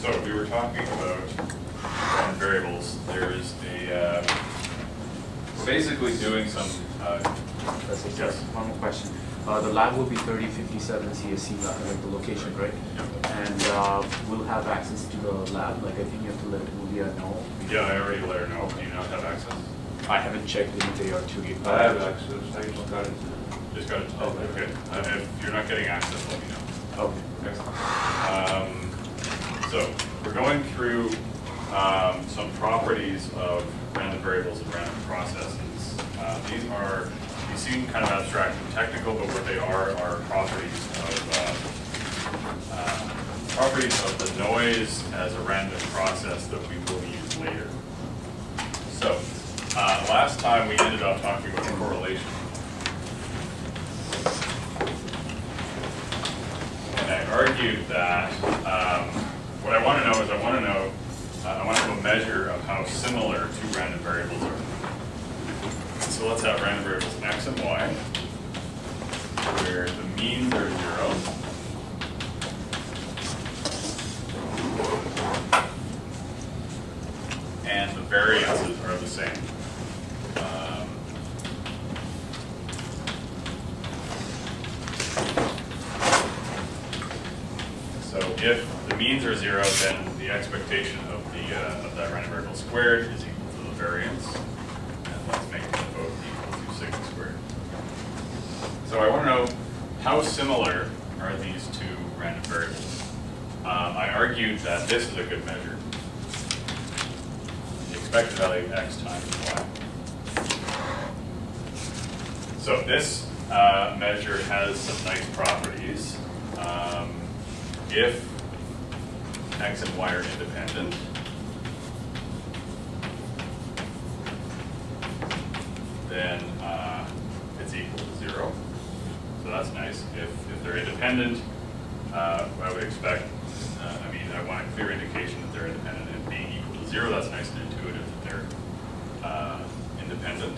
So we were talking about random variables. There's a we're basically doing some. Yes. One more question. The lab will be 3057 CSC, like the location, right? Yep. And we'll have access to the lab. Like I think you have to let Julia know. Yeah, I already let her know. Do you not have access? I haven't checked in a day or two. I have access. I just got it. Just got it. Oh, okay. If you're not getting access, let me know. Okay. Excellent. So we're going through some properties of random variables and random processes. These seem kind of abstract and technical, but what they are properties of the noise as a random process that we will use later. So last time we ended up talking about correlation. And I argued that what I want to know is I want to have a measure of how similar two random variables are. So let's have random variables x and y, where the means are 0. And the variances are the same. So if the means are 0, then the expectation of that random variable squared is equal to the variance. And let's make them both equal to sigma squared. So I want to know how similar are these two random variables. I argued that this is a good measure. The expected value of x times y. So this measure has some nice properties. If x and y are independent, then it's equal to 0. So that's nice. If they're independent, I would expect, I want a clear indication that they're independent, and being equal to 0, that's nice and intuitive that they're independent.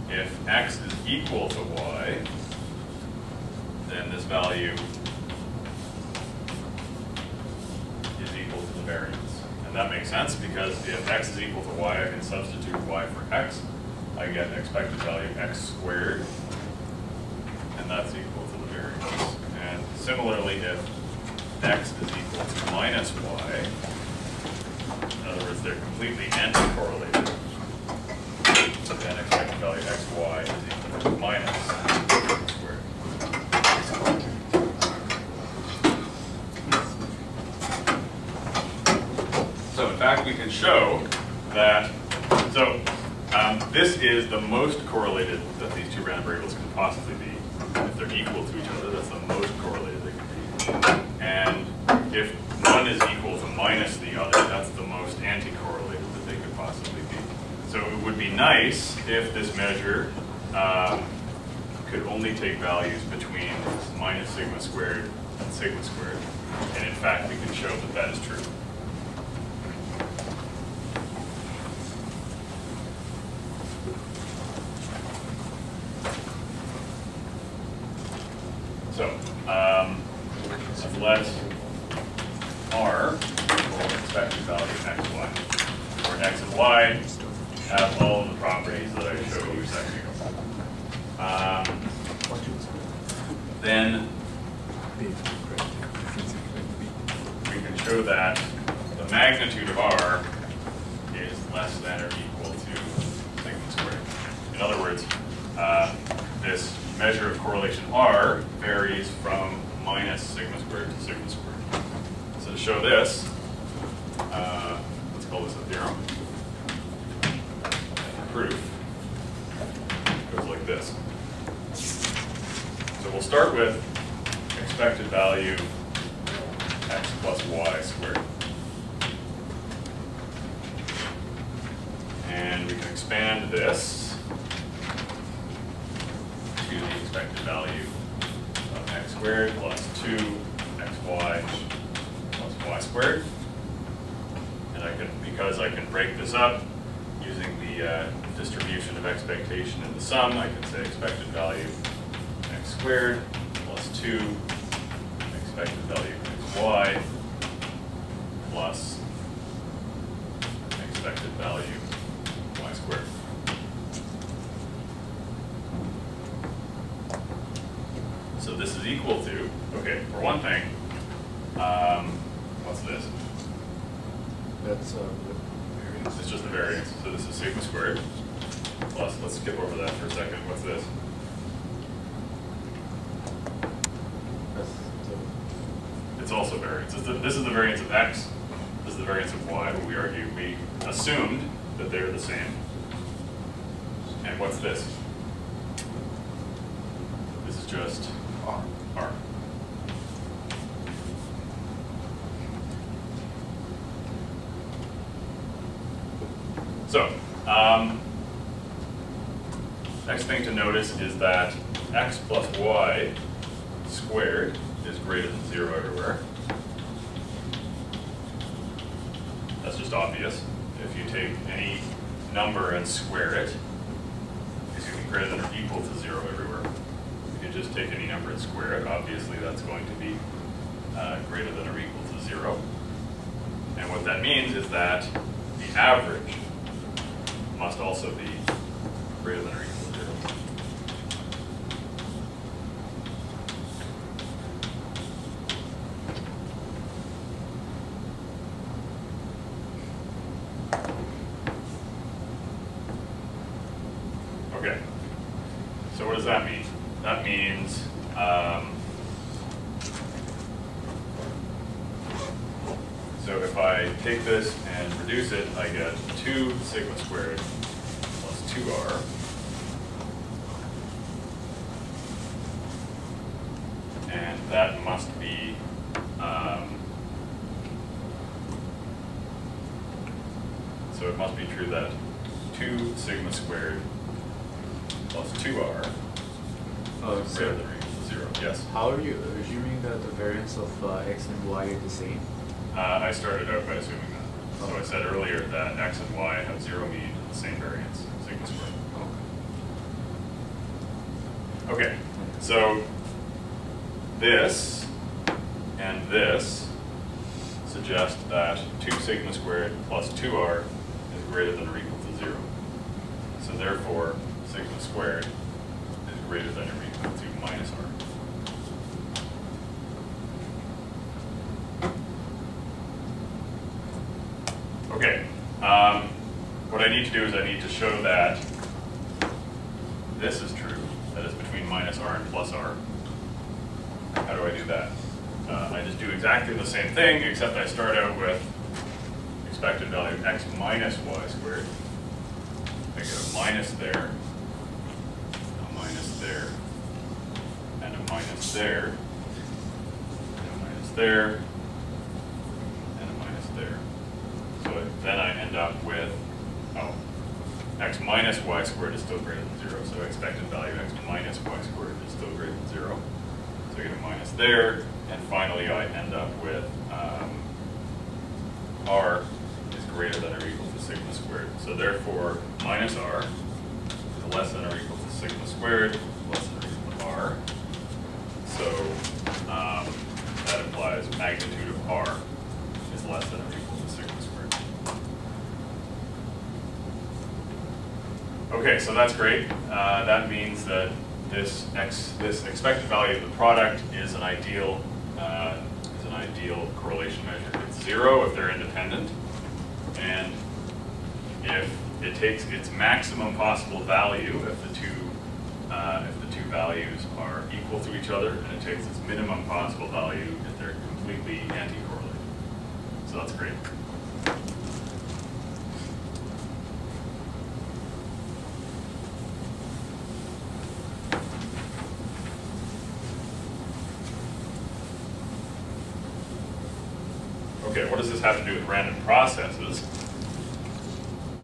If x is equal to y, then this value is equal to the variance. And that makes sense because if x is equal to y, I can substitute y for x. I get expected value x squared, and that's equal to the variance. And similarly, if x is equal to minus y, in other words, they're completely anti-correlated, then expected value xy is equal to minus x squared. So in fact, we can show that, this is the most correlated that these two random variables can possibly be. If they're equal to each other, that's the most correlated they can be. And if one is equal to minus the other, that's the most anti-correlated that they could possibly be. So it would be nice if this measure could only take values between minus sigma squared and sigma squared. And in fact, we can show that that is true. So let R equal expected value xy, where x and y have all of the properties that I showed you a second ago. Then we can show that the magnitude of R is less than or equal to sigma squared. In other words, this measure of correlation R varies from minus sigma squared to sigma squared. So to show this, let's call this a theorem. Proof goes like this. So we'll start with expected value x plus y squared. And we can expand this to the expected value of x squared plus 2xy plus y squared. And because I can break this up using the distribution of expectation in the sum, I can say expected value x squared plus 2 expected value xy plus expected value y squared. So this is equal to, okay, for one thing, what's this? That's It's just the variance. So this is sigma squared plus, let's skip over that for a second. What's this? It's also variance. This is the variance of x. This is the variance of y. But we assumed that they're the same. And what's this? This is just R. r. So, next thing to notice is that x plus y squared is greater than 0 everywhere. That's just obvious. If you take any number and square it, excuse me, greater than or equal to 0 everywhere. If you just take any number and square it, obviously that's going to be greater than or equal to 0. And what that means is that the average must also be greater than or equal to 0. Okay, so what does that mean? That means so if I take this and reduce it, I get 2 sigma squared plus 2r and that must be so it must be true that 2 sigma squared plus 2r is greater than or equal to 0. Yes? How are you assuming that the variance of x and y are the same? I started out by assuming that. So I said earlier that x and y have 0 mean, the same variance, sigma squared. Okay, so this and this suggest that 2 sigma squared plus 2r is greater than or equal to 0. So therefore, sigma squared is greater than or equal to minus r. Okay, what I need to do is I need to show that this is true, that is between minus r and plus r. How do I do that? I just do exactly the same thing, except I start out with expected value x minus y squared. I get a minus there, a minus there, and a minus there, and a minus there, and a minus there. So then I end up with, x minus y squared is still greater than 0. So expected value x minus y squared is still greater than 0. So I get a minus there. And finally, I end up with r is greater than or equal to sigma squared. So therefore, minus r is less than or equal to sigma squared, less than or equal to r. So that implies magnitude of r is less than or equal to sigma squared. Okay, so that's great. That means that this expected value of the product is an ideal correlation measure. It's 0 if they're independent, and if it takes its maximum possible value if the two values are equal to each other, and it takes its minimum possible value if they're completely anti-correlated. So that's great. Okay, what does this have to do with random processes?